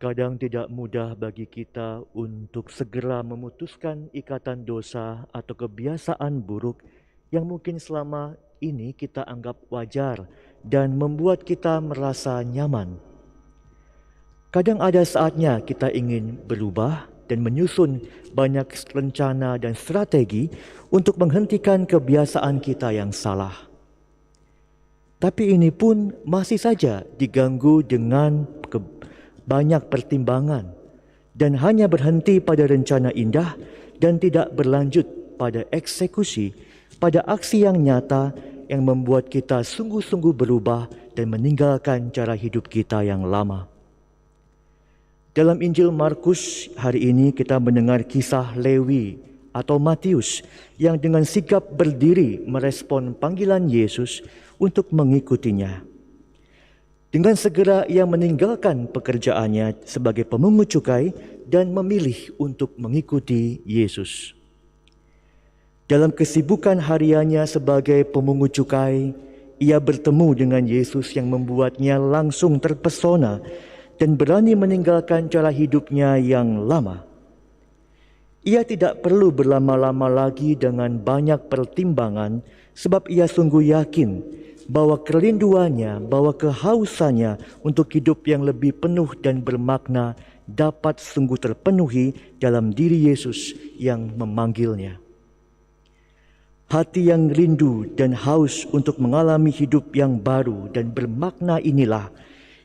Kadang tidak mudah bagi kita untuk segera memutuskan ikatan dosa atau kebiasaan buruk yang mungkin selama ini kita anggap wajar dan membuat kita merasa nyaman. Kadang ada saatnya kita ingin berubah dan menyusun banyak rencana dan strategi untuk menghentikan kebiasaan kita yang salah. Tapi ini pun masih saja diganggu dengan banyak pertimbangan dan hanya berhenti pada rencana indah dan tidak berlanjut pada eksekusi, pada aksi yang nyata yang membuat kita sungguh-sungguh berubah dan meninggalkan cara hidup kita yang lama. Dalam Injil Markus hari ini kita mendengar kisah Lewi atau Matius yang dengan sigap berdiri merespon panggilan Yesus untuk mengikutinya. Dengan segera ia meninggalkan pekerjaannya sebagai pemungut cukai dan memilih untuk mengikuti Yesus. Dalam kesibukan hariannya sebagai pemungut cukai, ia bertemu dengan Yesus yang membuatnya langsung terpesona dan berani meninggalkan cara hidupnya yang lama. Ia tidak perlu berlama-lama lagi dengan banyak pertimbangan sebab ia sungguh yakin bahwa kerinduannya, bahwa kehausannya untuk hidup yang lebih penuh dan bermakna dapat sungguh terpenuhi dalam diri Yesus yang memanggilnya. Hati yang rindu dan haus untuk mengalami hidup yang baru dan bermakna inilah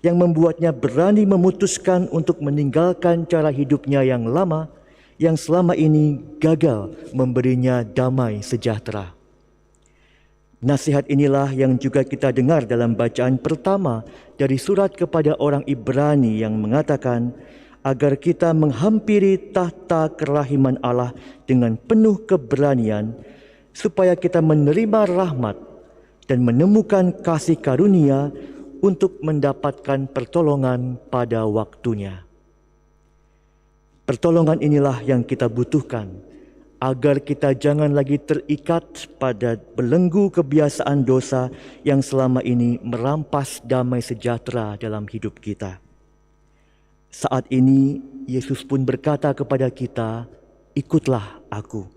yang membuatnya berani memutuskan untuk meninggalkan cara hidupnya yang lama yang selama ini gagal memberinya damai sejahtera. Nasihat inilah yang juga kita dengar dalam bacaan pertama dari surat kepada orang Ibrani yang mengatakan agar kita menghampiri tahta kerahiman Allah dengan penuh keberanian supaya kita menerima rahmat dan menemukan kasih karunia untuk mendapatkan pertolongan pada waktunya. Pertolongan inilah yang kita butuhkan agar kita jangan lagi terikat pada belenggu kebiasaan dosa yang selama ini merampas damai sejahtera dalam hidup kita. Saat ini Yesus pun berkata kepada kita, "Ikutlah aku."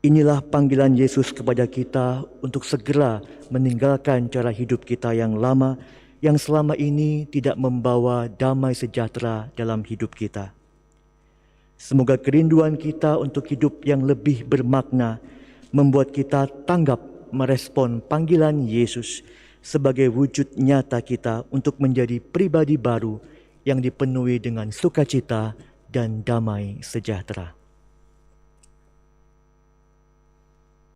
Inilah panggilan Yesus kepada kita untuk segera meninggalkan cara hidup kita yang lama yang selama ini tidak membawa damai sejahtera dalam hidup kita. Semoga kerinduan kita untuk hidup yang lebih bermakna membuat kita tanggap merespon panggilan Yesus sebagai wujud nyata kita untuk menjadi pribadi baru yang dipenuhi dengan sukacita dan damai sejahtera.